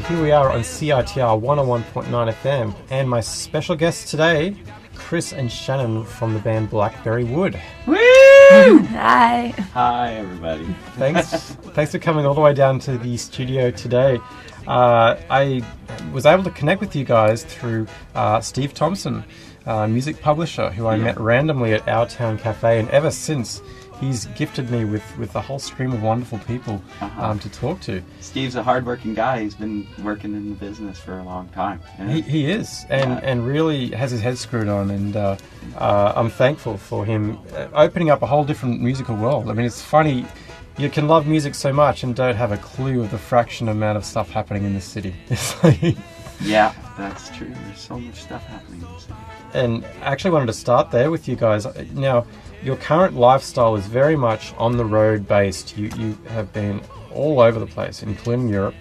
Here we are on CiTR 101.9 FM, and my special guests today, Chris and Shannon from the band Blackberry Wood. Woo! Hi. Hi, everybody. Thanks for coming all the way down to the studio today. I was able to connect with you guys through Steve Thompson, music publisher, who I met randomly at Our Town Cafe, and ever since he's gifted me with a whole stream of wonderful people to talk to. Steve's a hardworking guy. He's been working in the business for a long time. Yeah. He is, and really has his head screwed on, and I'm thankful for him opening up a whole different musical world. I mean, it's funny, you can love music so much and don't have a clue of the fraction amount of stuff happening in the city. Yeah, that's true. There's so much stuff happening in the city. And I actually wanted to start there with you guys. Now, your current lifestyle is very much on the road based. You have been all over the place, including Europe,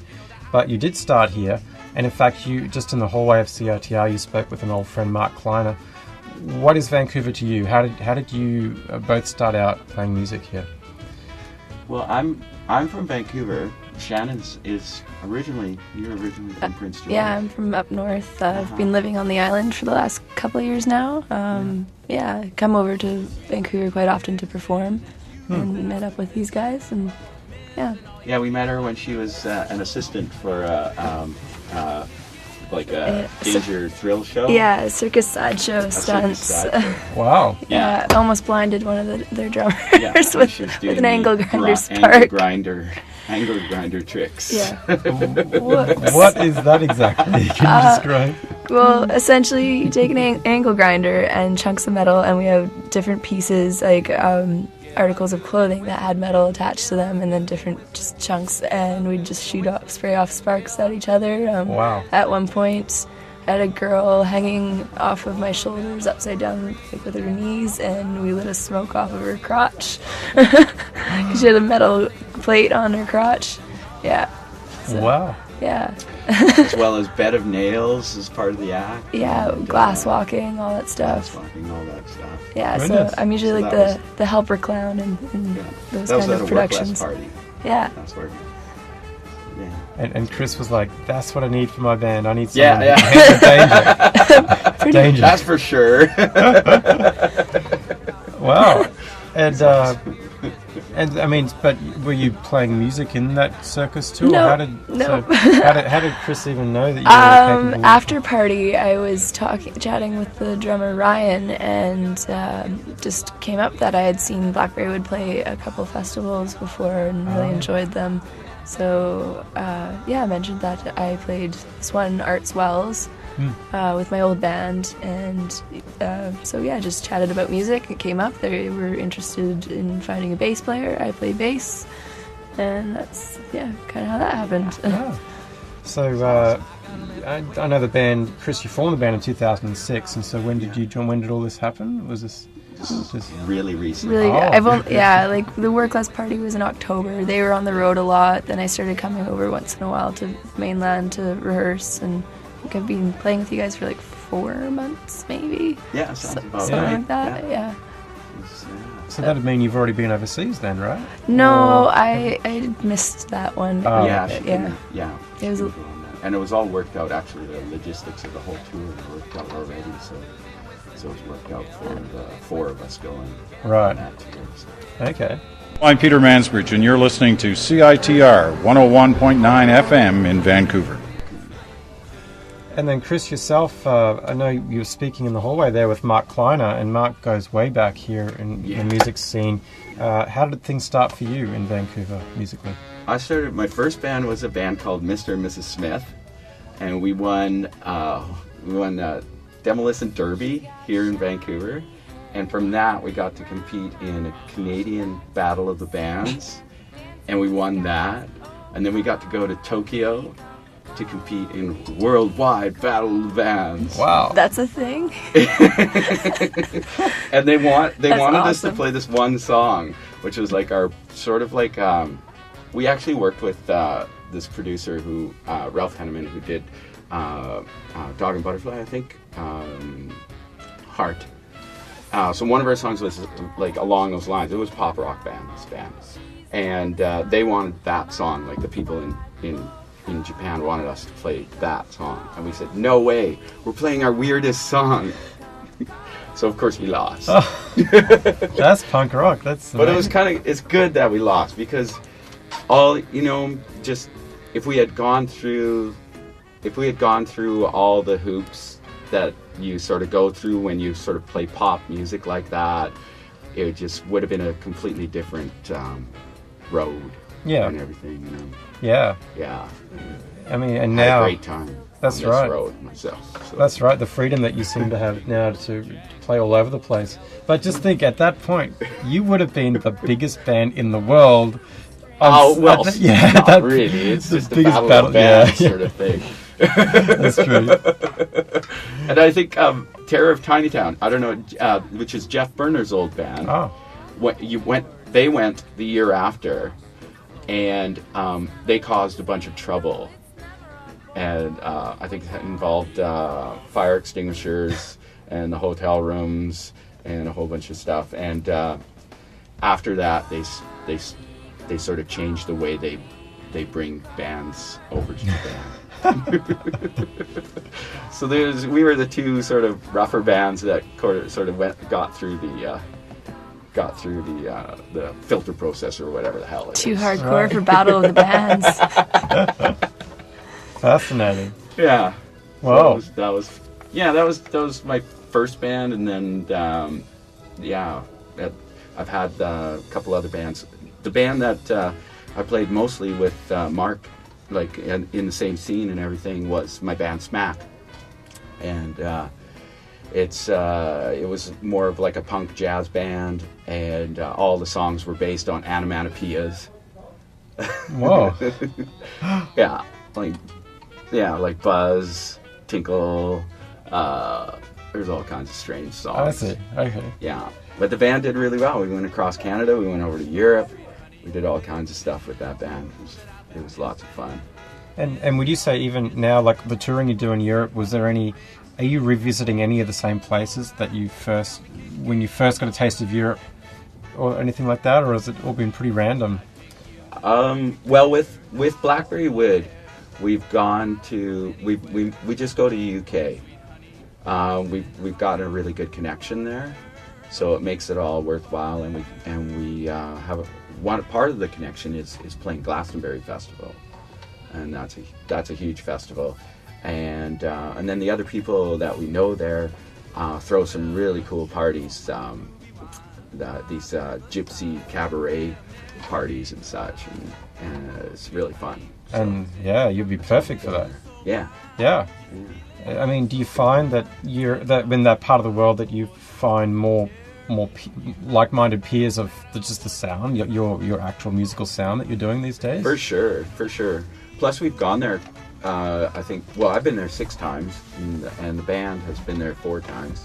but you did start here. And in fact, you just in the hallway of CiTR, you spoke with an old friend, Mark Kleiner. What is Vancouver to you? How did you both start out playing music here? Well, I'm from Vancouver. Shannon's is originally from Prince George. Yeah, I'm from up north. I've been living on the island for the last couple of years now. I come over to Vancouver quite often to perform and met up with these guys, and Yeah, we met her when she was an assistant for like a danger thrill show. Yeah, a circus sideshow stunts. Wow. Yeah, almost blinded one of their drummers with an angle grinder spark. Angle grinder tricks. Yeah. What is that exactly? Can you describe? Well, essentially, you take an angle grinder and chunks of metal, and we have different pieces, like articles of clothing that had metal attached to them, and then different just chunks, and we'd just spray off sparks at each other. Wow. At one point, I had a girl hanging off of my shoulders upside down, like with her knees, and we lit a smoke off of her crotch. She had a metal plate on her crotch. Yeah. So, wow. Yeah. As well as bed of nails as part of the act. Yeah, glass walking, all that stuff. All that stuff. Yeah, Goodness. So I'm usually like the helper clown in those kind of productions. Party. Yeah. That's where. Yeah. And Chris was like, "That's what I need for my band. I need some danger. Danger. That's for sure." Wow. And I mean, but were you playing music in that circus too? No. Or how did Chris even know that you were capable? After party, I was chatting with the drummer Ryan, and just came up that I had seen Blackberry Wood play a couple festivals before and really enjoyed them. So I mentioned that I played this one, Arts Wells, with my old band, and just chatted about music. It came up. They were interested in finding a bass player. I play bass, and that's kind of how that happened. Oh. So I know the band, Chris. You formed the band in 2006, and so when did you join? When did all this happen? Was this? Just really recent. Really, like the Work Class Party was in October. They were on the road a lot. Then I started coming over once in a while to mainland to rehearse, and I think I've been playing with you guys for like 4 months, maybe. Yeah, something like that. Yeah. So that'd mean you've already been overseas then, right? No, I missed that one. It was, and it was all worked out. Actually, the logistics of the whole tour worked out already. So it's worked out for the 4 of us going on that tour. So. Okay. I'm Peter Mansbridge, and you're listening to CiTR 101.9 FM in Vancouver. And then Chris, yourself, I know you were speaking in the hallway there with Mark Kleiner, and Mark goes way back here in the music scene. How did things start for you in Vancouver musically? My first band was a band called Mr. and Mrs. Smith, and we won Demolition Derby here in Vancouver, and from that we got to compete in a Canadian Battle of the Bands, and we won that, and then we got to go to Tokyo to compete in Worldwide Battle of the Bands. Wow, that's a thing. And they wanted us to play this one song, which was like our sort of like we actually worked with this producer who Ralph Henneman, who did Dog and Butterfly, I think. Heart. So one of our songs was like along those lines. It was pop rock band, this band, and they wanted that song. Like the people in in Japan wanted us to play that song, and we said, no way, we're playing our weirdest song. So of course we lost. Oh, that's punk rock. That's but amazing. it's good that we lost, because all, just if we had gone through all the hoops that you sort of go through when you sort of play pop music like that, it just would have been a completely different road. Yeah. And everything. Yeah. Yeah. I mean, and I had now a great time. That's on this right. road myself. So. That's right. The freedom that you seem to have now to play all over the place. But just think, at that point, you would have been the biggest band in the world. Oh well, yeah, not really. It's just the biggest battle of bands yeah. sort of thing. That's true. And I think Terror of Tiny Town, I don't know, which is Jeff Berner's old band. Oh. They went the year after, and they caused a bunch of trouble. And I think it involved fire extinguishers and the hotel rooms and a whole bunch of stuff. And after that, they sort of changed the way they bring bands over to Japan. So we were the two sort of rougher bands that sort of got through the filter process or whatever the hell it is. Too hardcore for Battle of the Bands. Fascinating. Yeah. Wow. So that was my first band, and then I've had a couple other bands. The band that I played mostly with Mark, like in the same scene and everything, was my band Smack, and it was more of like a punk jazz band, and all the songs were based on onomatopoeias. Whoa. like buzz, tinkle. There's all kinds of strange songs. I see. Okay. Yeah, but the band did really well. We went across Canada. We went over to Europe. We did all kinds of stuff with that band. It was lots of fun. And would you say even now, like the touring you do in Europe, are you revisiting any of the same places that when you first got a taste of Europe, or anything like that, or has it all been pretty random? Well, with Blackberry Wood, we've gone to we just go to UK. We've gotten a really good connection there, so it makes it all worthwhile. And we have one part of the connection is playing Glastonbury Festival, and that's a huge festival. And then the other people that we know there throw some really cool parties. These gypsy cabaret parties and such, and it's really fun. So, And yeah, you'd be perfect for that. Yeah. Yeah. I mean, do you find that that in that part of the world that you find more like-minded peers of just the sound, your actual musical sound that you're doing these days? For sure. Plus, we've gone there. I think. Well, I've been there 6 times, and the band has been there 4 times.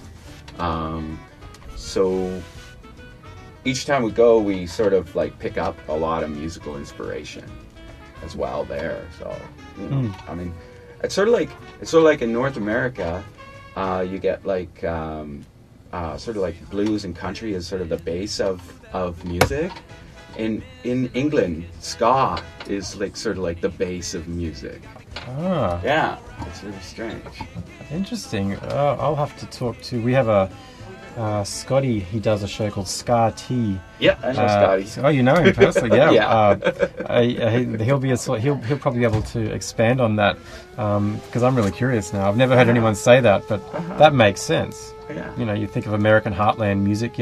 So each time we go, we sort of like pick up a lot of musical inspiration as well there. So I mean, it's sort of like in North America, you get like sort of like blues and country is sort of the base of music. In England, ska is like sort of like the base of music. Ah. Yeah, it's really strange. Interesting. I'll have to talk to. We have a Scotty. He does a show called Ska T. Yeah, I know Scotty. Oh, you know him personally, yeah. Yeah. He'll probably be able to expand on that because I'm really curious now. I've never heard anyone say that, but that makes sense. Yeah. You know, you think of American heartland music,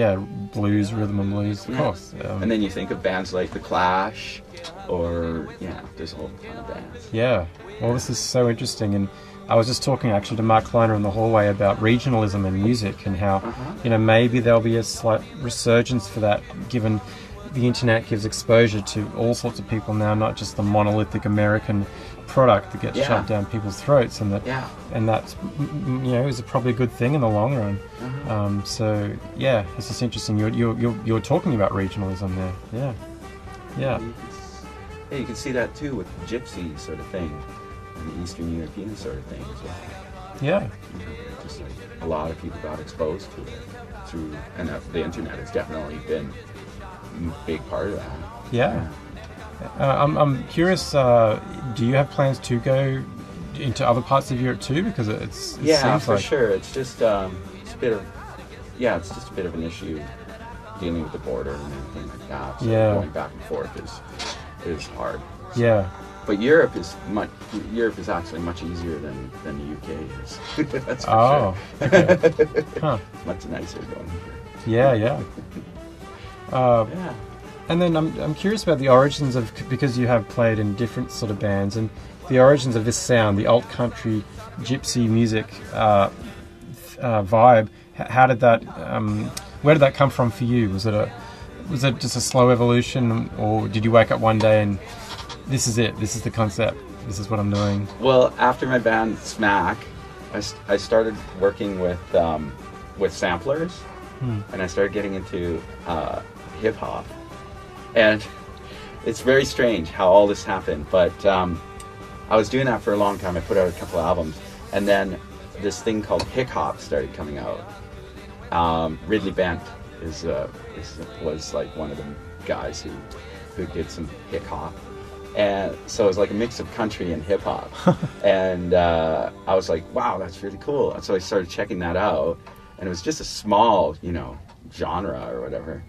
blues, rhythm and blues, of course. And then you think of bands like The Clash, or there's a whole ton of bands. Yeah. Well, this is so interesting, and I was just talking actually to Mark Kleiner in the hallway about regionalism in music and how, maybe there'll be a slight resurgence for that, given the internet gives exposure to all sorts of people now, not just the monolithic American product that gets shoved down people's throats, and that's is probably a good thing in the long run. So yeah, it's just interesting. You're talking about regionalism there. Yeah. You can see that too with the gypsy sort of thing. The Eastern European sort of thing as well. Yeah. Just like a lot of people got exposed to it and the internet has definitely been a big part of that. Yeah. I'm curious. Do you have plans to go into other parts of Europe too? Because it seems for like sure. It's just it's a bit of it's just a bit of an issue dealing with the border and everything like that. So going back and forth is hard. Yeah. But Europe is actually much easier than the UK is. That's for sure. Okay. Huh. Much nicer going here. Yeah. And then I'm curious about the origins of, because you have played in different sort of bands, and the origins of this sound, the alt country gypsy music vibe. How did that? Where did that come from for you? Was it just a slow evolution, or did you wake up one day and this is it? This is the concept. This is what I'm doing. Well, after my band Smack, I started working with samplers, and I started getting into hip hop, and it's very strange how all this happened. But I was doing that for a long time. I put out a couple albums, and then this thing called hick hop started coming out. Ridley Bent was like one of the guys who did some hip hop. And so it was like a mix of country and hip hop. And I was like, wow, that's really cool. And so I started checking that out, and it was just a small, genre or whatever.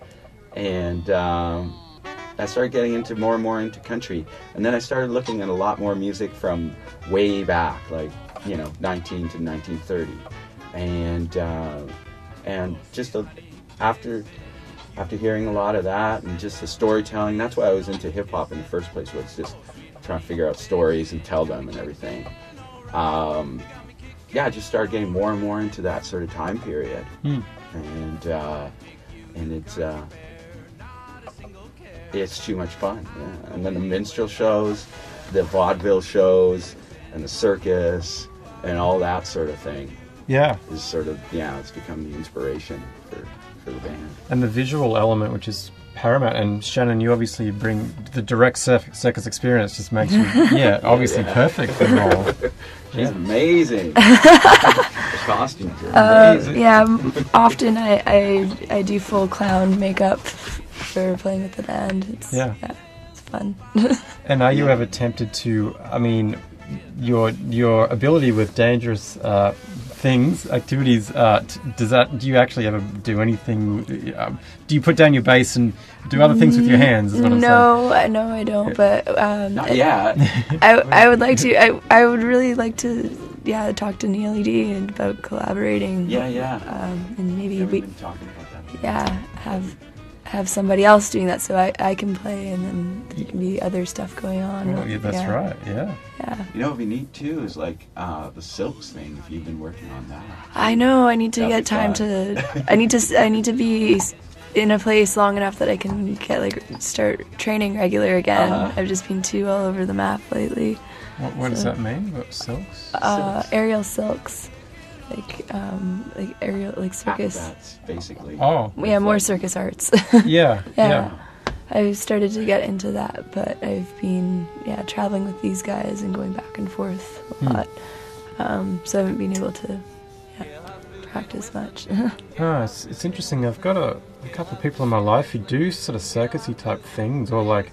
And I started getting into more and more into country. And then I started looking at a lot more music from way back, like, 19 to 1930. And just after hearing a lot of that and just the storytelling, that's why I was into hip-hop in the first place, was just trying to figure out stories and tell them and everything. I just started getting more and more into that sort of time period. And it's too much fun. Yeah. And then the minstrel shows, the vaudeville shows, and the circus, and all that sort of thing. Yeah. Is sort of, it's become the inspiration for the band. And the visual element, which is paramount. And Shannon, you obviously bring the direct circus experience, just makes you, obviously perfect for the role. She's amazing. The costumes are amazing. Often I do full clown makeup for playing with the band. It's fun. And are you ever tempted to, your ability with dangerous activities, do you actually ever do anything, do you put down your bass and do other things with your hands, is what I'm saying? No, I don't, but not yet. I would like to, I would really like to talk to Neely D about collaborating. And maybe we been talking about that. have somebody else doing that, so I can play, and then there can be other stuff going on. Well, that's right. Yeah. What would be neat too is like the Silks thing. If you've been working on that, I know. I need to get time to. I need to be in a place long enough that I can start training regular again. I've just been too all over the map lately. What does that mean? What silks? Aerial silks. Like aerial, like circus. Acrobats, basically. Oh. Yeah, more circus arts. Yeah. I've started to get into that, but I've been traveling with these guys and going back and forth a lot. So I haven't been able to practice much. It's interesting. I've got a couple of people in my life who do sort of circusy type things, or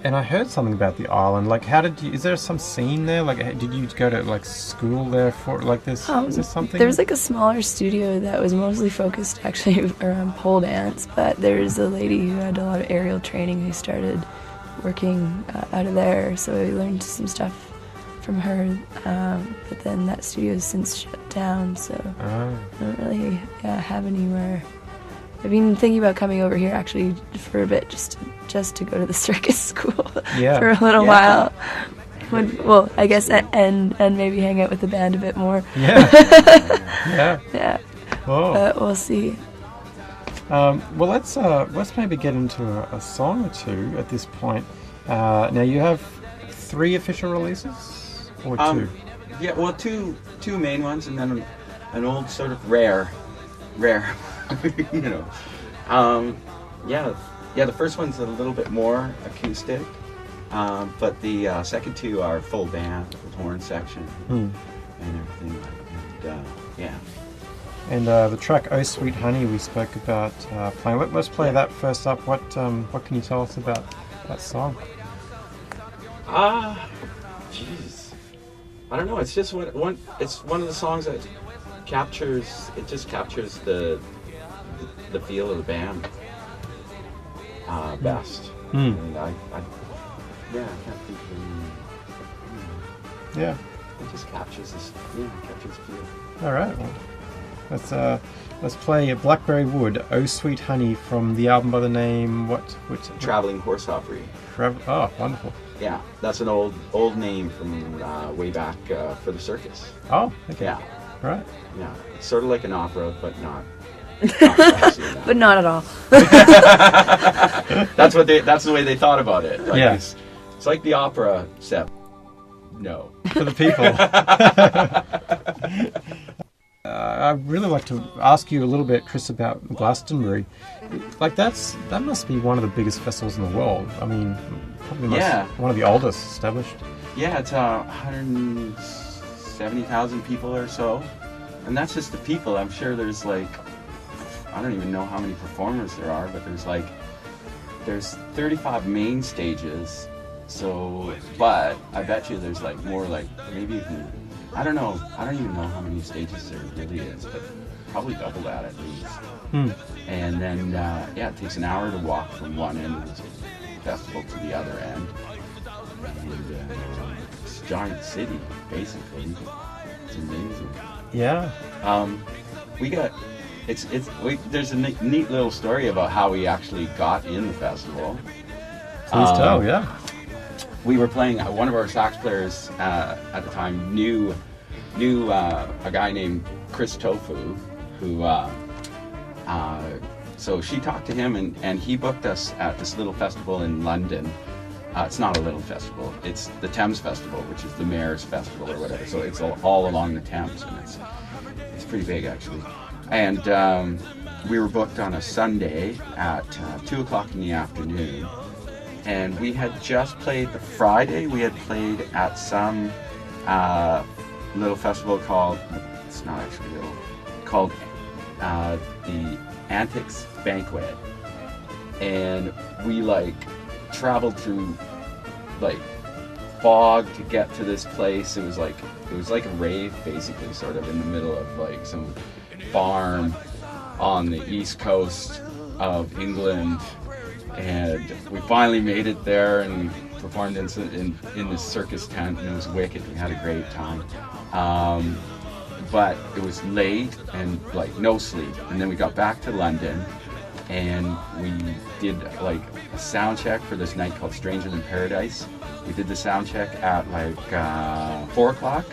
and I heard something about the island. Like, is there some scene there? Like, did you go to school there for this? Is there something? There was a smaller studio that was mostly focused actually around pole dance, but there's a lady who had a lot of aerial training who started working out of there, so I learned some stuff from her. But then that studio has since shut down, so I don't really have anywhere. I've been thinking about coming over here actually for a bit, just to go to the circus school for a little while. I guess and maybe hang out with the band a bit more. Yeah. Whoa. But we'll see. Let's maybe get into a song or two at this point. Now you have 3 official releases, or 2? Yeah, well, two main ones, and then an old sort of rare. The first one's a little bit more acoustic, but the second 2 are full band with horn section and everything. And the track "Oh Sweet Honey" we spoke about playing. Let's play that first up. What can you tell us about that song? Jeez. I don't know. It's just it's one of the songs that captures the feel of the band best. And I can't think of any. Yeah. It just captures this. Yeah, captures the feel. All right. Well, let's play Blackberry Wood, "Oh Sweet Honey" from the album by the name which Traveling Horse Opry. Oh, wonderful. Yeah, that's an old name from way back for the circus. Oh, okay. Yeah. Right. Yeah, it's sort of like an opera, but not. But not at all. That's the way they thought about it. Like, yeah. It's like the opera, except no. For the people. I'd really like to ask you a little bit, Chris, about Glastonbury. Like that must be one of the biggest festivals in the world. I mean, probably one of the oldest established. Yeah, it's 170,000 people or so, and that's just the people. I'm sure there's like, I don't even know how many performers there are, but there's 35 main stages. So, but I bet you there's like more, like maybe even, I don't know. I don't even know how many stages there really is, but probably double that at least. And then, it takes an hour to walk from one end of the festival to the other end. And it's a giant city, basically. It's amazing. Yeah. There's a neat little story about how we actually got in the festival. Please tell, yeah. We were playing, one of our sax players at the time knew a guy named Chris Tofu, who, so she talked to him and he booked us at this little festival in London. It's not a little festival, it's the Thames Festival, which is the Mayor's Festival or whatever, so it's all along the Thames, and it's pretty big actually. And we were booked on a Sunday at 2 o'clock in the afternoon. And we had just played the Friday. We had played at some little festival called, it's not actually little, called the Antics Banquet. And we like traveled through like fog to get to this place. It was like a rave basically, sort of in the middle of like some farm on the east coast of England. And we finally made it there, and we performed in this circus tent, and it was wicked. We had a great time. But it was late and like no sleep. And then we got back to London, and we did like a sound check for this night called Stranger Than Paradise. We did the sound check at like 4 o'clock.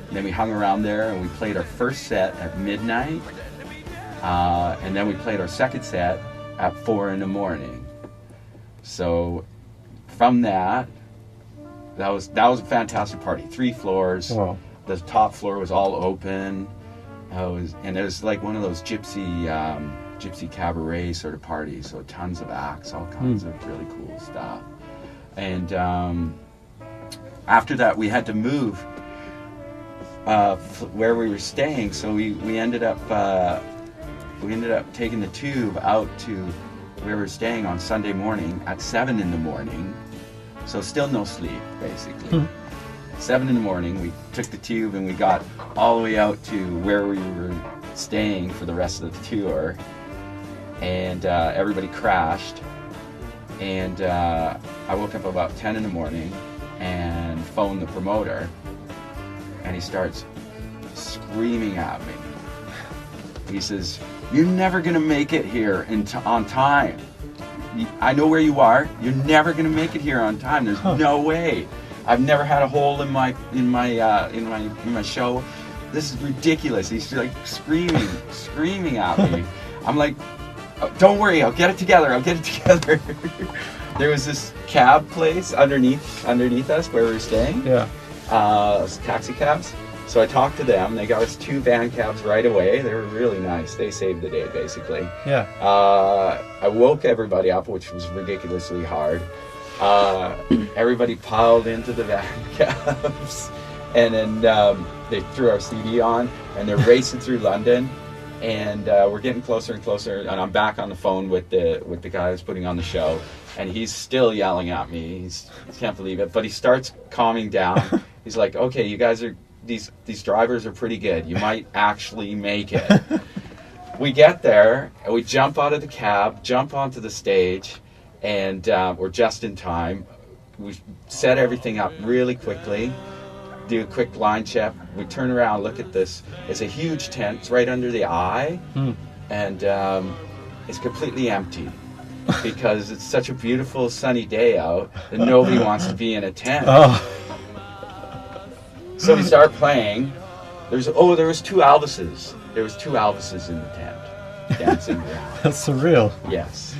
And then we hung around there, and we played our first set at midnight. And then we played our second set at 4 in the morning. So from that was a fantastic party. 3 floors. Wow. The top floor was all open. And it was like one of those gypsy cabaret sort of parties. So tons of acts, all kinds of really cool stuff. And after that, we had to move where we were staying. So we ended up taking the tube out to where we were staying on Sunday morning at 7 in the morning. So still no sleep, basically. 7 in the morning, we took the tube and we got all the way out to where we were staying for the rest of the tour. And everybody crashed. And I woke up about 10 in the morning and phoned the promoter. And he starts screaming at me. He says, "You're never gonna make it here on time. I know where you are. You're never gonna make it here on time. There's no way. I've never had a hole in my show. This is ridiculous." He's like screaming at me. I'm like, "Oh, don't worry. I'll get it together. There was this cab place underneath us where we were staying. Yeah. Taxi cabs. So I talked to them. They got us 2 van cabs right away. They were really nice. They saved the day, basically. Yeah. I woke everybody up, which was ridiculously hard. Everybody piled into the van cabs. And then they threw our CD on, and they're racing through London. And we're getting closer and closer, and I'm back on the phone with the guy who's putting on the show, and he's still yelling at me. He can't believe it, but he starts calming down. He's like, "Okay, you guys are these drivers are pretty good. You might actually make it." We get there, and we jump out of the cab, jump onto the stage, and we're just in time. We set everything up really quickly, do a quick line check. We turn around, look at this. It's a huge tent. It's right under the eye, and it's completely empty because it's such a beautiful sunny day out that nobody wants to be in a tent. So we start playing. There was 2 Elvises. There was 2 Elvises in the tent dancing around. That's surreal. Yes.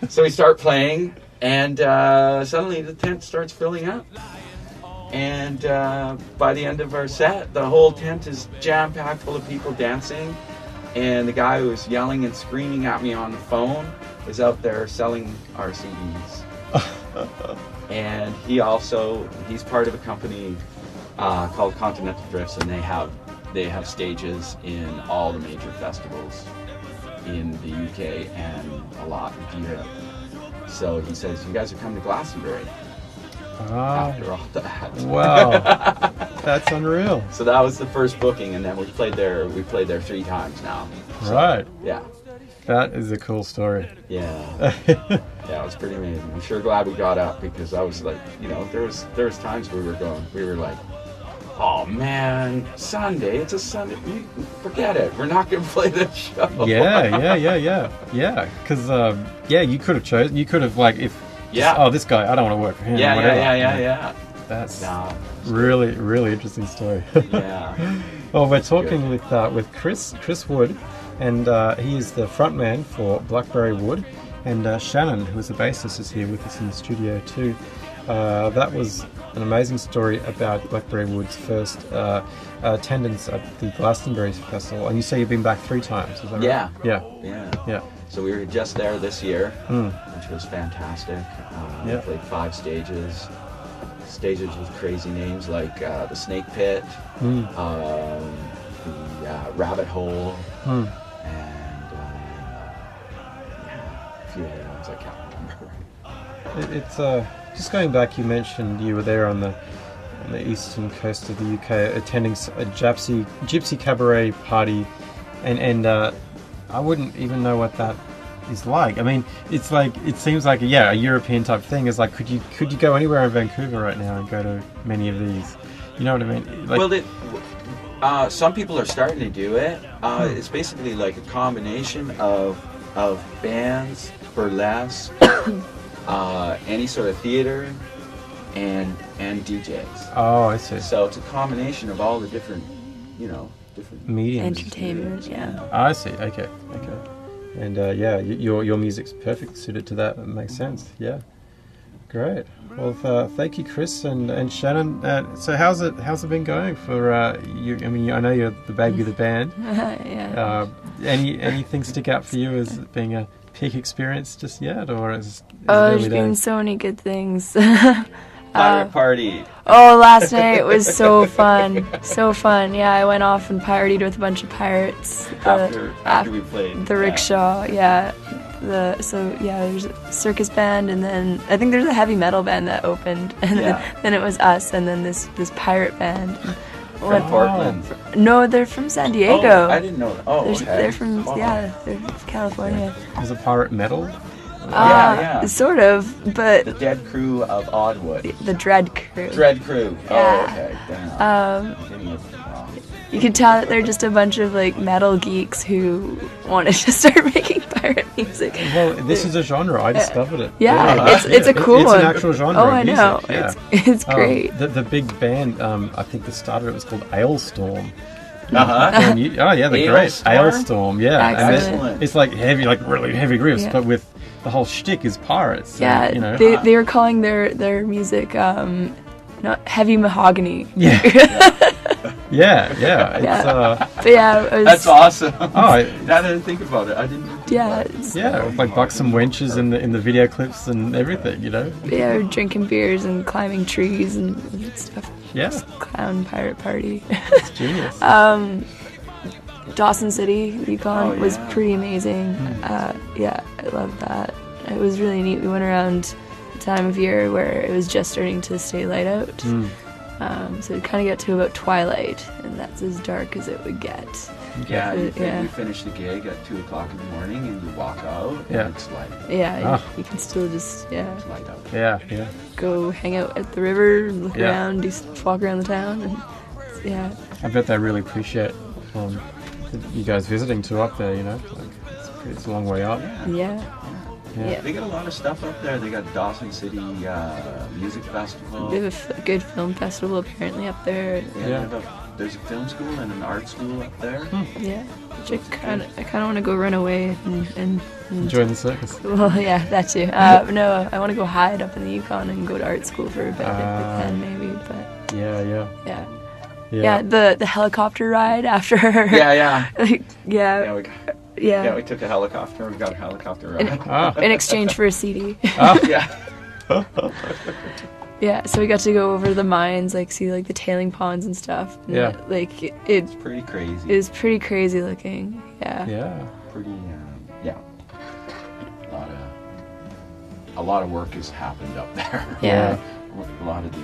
So we start playing, and suddenly the tent starts filling up. And by the end of our set, the whole tent is jam-packed full of people dancing. And the guy who was yelling and screaming at me on the phone is out there selling our CDs. And he's part of a company called Continental Drifts, and they have stages in all the major festivals in the UK and a lot in Europe. So he says, "You guys are coming to Glastonbury." After all that. Wow. That's unreal. So that was the first booking, and then we played there 3 times now. So, right. Yeah. That is a cool story. Yeah. Yeah, it was pretty amazing. I'm sure glad we got up, because I was like, there was times we were like, "Oh man, Sunday, it's a Sunday, forget it, we're not going to play this show." Yeah. Because, you could have like, if, this guy, I don't want to work for him. Yeah. That's really, really interesting story. Yeah. Well, we're talking with Chris Wood, and he is the frontman for Blackberry Wood, and Shannon, who is the bassist, is here with us in the studio too. That was an amazing story about Blackberry Wood's first attendance at the Glastonbury Festival, and you say you've been back 3 times, is that right? Yeah. So we were just there this year, which was fantastic. We played 5 stages with crazy names like the Snake Pit, the Rabbit Hole, and a few other ones I can't remember. It's just going back. You mentioned you were there on the eastern coast of the UK, attending a gypsy cabaret party, and I wouldn't even know what that is like. I mean, it's like, it seems like a European type thing. It's like, could you go anywhere in Vancouver right now and go to many of these? You know what I mean? Like, well, some people are starting to do it. It's basically like a combination of bands, burlesque, any sort of theater, and DJs. Oh, I see. So it's a combination of all the different mediums. Entertainment, yeah. Oh, I see. Okay. And your music's perfectly suited to that. That makes sense. Yeah. Great. Well, thank you, Chris and Shannon. So how's it been going for you? I mean, I know you're the baby of the band. Yeah. Anything stick out for you as being a peak experience just yet, or is there's been so many good things. Pirate party. Oh, last night was so fun. So fun. Yeah, I went off and partied with a bunch of pirates. After we played. The rickshaw, yeah. There's a circus band, and then I think there's a heavy metal band that opened, and then it was us, and then this pirate band. From Portland? No, they're from San Diego. Oh, I didn't know that. Oh, okay. They're from they're from California. Is it pirate metal? Yeah. Sort of, but the Dead Crew of Oddwood. The Dread Crew. Dread Crew. Yeah. Oh, okay. Damn. You can tell that they're just a bunch of like metal geeks who wanted to start making pirate music. Well, this is a genre. I discovered it. Yeah, it's a cool one. It's an actual genre. Oh, of I music. know. Yeah. It's great. The big band, I think that started it was called Ailstorm. Uh-huh. They're great. Ailstorm, yeah. Excellent. And it's like heavy, like really heavy riffs, but with the whole shtick is pirates. So, yeah, they were calling their music not heavy mahogany. Yeah. Yeah. That's awesome. Oh, I didn't think about it. I didn't. Like buxom wenches in the video clips and everything, you know. Yeah, drinking beers and climbing trees and stuff. Yeah. Just clown pirate party. It's genius. Dawson City, Yukon, Oh, was yeah. pretty amazing. Yeah, I loved that. It was really neat. We went around the time of year where it was just starting to stay light out. So it kind of got to about twilight, and that's as dark as it would get. Yeah, Yeah. you finish the gig at 2 o'clock in the morning, and you walk out, Yeah. and it's light. Yeah, Ah. you can still just It's light out. Yeah. go hang out at the river, look Yeah. around, walk around the town, and yeah. I bet they really appreciate you guys visiting too up there. You know, like it's a long way up. Yeah. Yeah. They got a lot of stuff up there. They got Dawson City Music Festival. They have a good film festival apparently up there. Yeah, there's a film school and an art school up there. Yeah. Which I kind of want to go run away and Join the circus. well, yeah, that too. No, I want to go hide up in the Yukon and go to art school for a bit if I can, maybe. But Yeah. yeah, the helicopter ride after. Yeah. Like, Yeah, yeah. we took a helicopter. We got a helicopter ride. Ah. In exchange for a CD. Yeah. Yeah, so we got to go over the mines, like see like the tailing ponds and stuff. And, Yeah. like it Pretty crazy. is pretty crazy looking. Yeah. Yeah. Pretty, yeah. A lot of work has happened up there. Yeah. A lot of the,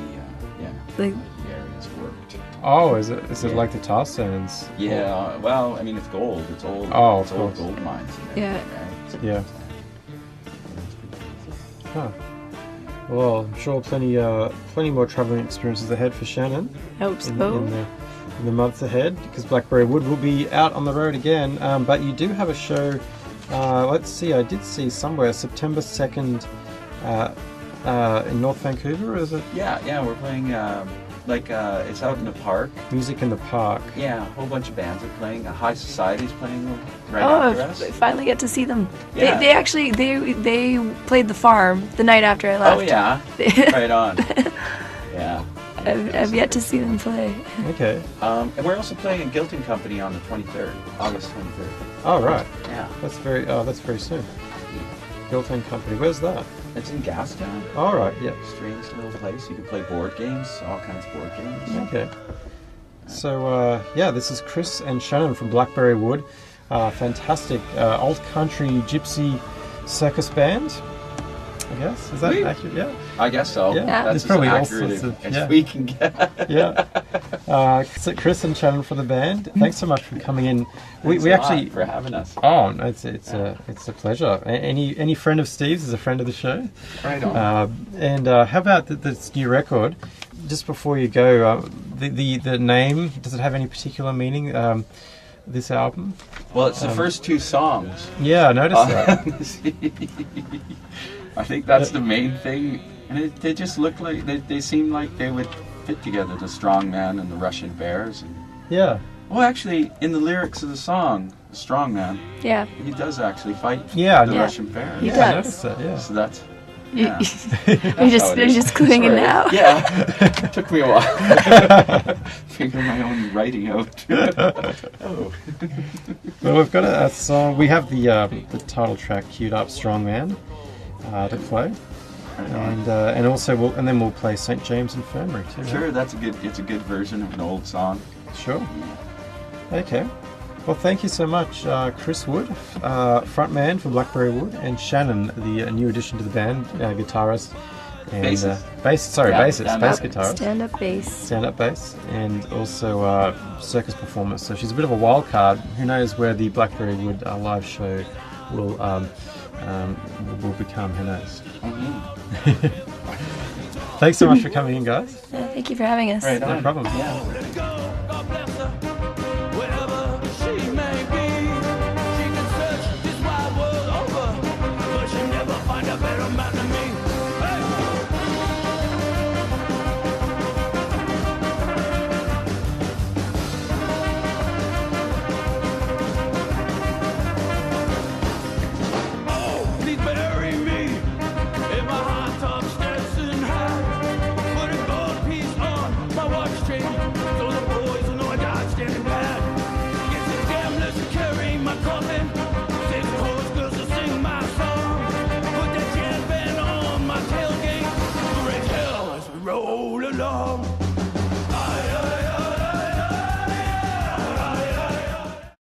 Like the areas worked. Oh, is it Yeah. like the tar sands? Yeah, well, I mean, it's gold. It's old. Oh, it's of old course. gold mines. And Yeah. everything, right? So Yeah. Huh. Well, I'm sure plenty more travelling experiences ahead for Shannon I hope in so. the months ahead, because Blackberry Wood will be out on the road again. But you do have a show. Let's see. I did see somewhere September 2nd in North Vancouver. Or is it Yeah, we're playing, it's out in the park. Music in the Park? Yeah, a whole bunch of bands are playing. High Society's playing right Oh, after us. I finally get to see them. Yeah. They actually they played the farm the night after I left. Oh, yeah. Right on. Yeah. I've yet to see them play. Okay. And we're also playing at Guilton Company on the 23rd, August 23rd. Oh, right. Yeah. That's very soon. Guilton Company. Where's that? It's in Gastown. All right. Yeah. Strange little place. You can play board games, all kinds of board games. Okay. So, this is Chris and Shannon from Blackberry Wood. Fantastic old country gypsy circus band, I guess. Is that Woo. accurate? Yeah. I guess so. Yeah. That's There's as probably all accurate sorts of- as yeah. we can get. Yeah. So Chris and Shannon from the band, thanks so much for coming in. We Thanks a lot actually... for having us. Oh, no, it's a pleasure. Any friend of Steve's is a friend of the show. Right on. And how about this new record? Just before you go, the name, does it have any particular meaning? This album? Well, it's the first two songs. Yeah, I noticed that. I think that's the main thing. And they just look like, they seem like they would fit together, the Strong Man and the Russian Bears. And, Yeah. well, actually, in the lyrics of the song, the Strong Man, Yeah. he does actually fight Yeah, the yeah. Russian Bears. He I does. noticed that, yeah. So that's... You- Yeah. You're just clinging Sorry. now. Yeah, took me a while. Figure my own writing out. Oh. Well, we've got a song. We have the title track queued up, Strong Man, to play. And also we'll play St. James Infirmary too. Sure, it's a good version of an old song. Sure. Okay. Well, thank you so much, Chris Wood, frontman for Blackberry Wood, and Shannon, the new addition to the band, guitarist and Bassist. bassist, bass stand-up. guitarist, Stand-up bass. stand-up bass, and also circus performer. So she's a bit of a wild card. Who knows where the Blackberry Wood live show will become? Who knows? Thanks so much for coming in, guys. Thank you for having us. Right No on. problem. Yeah.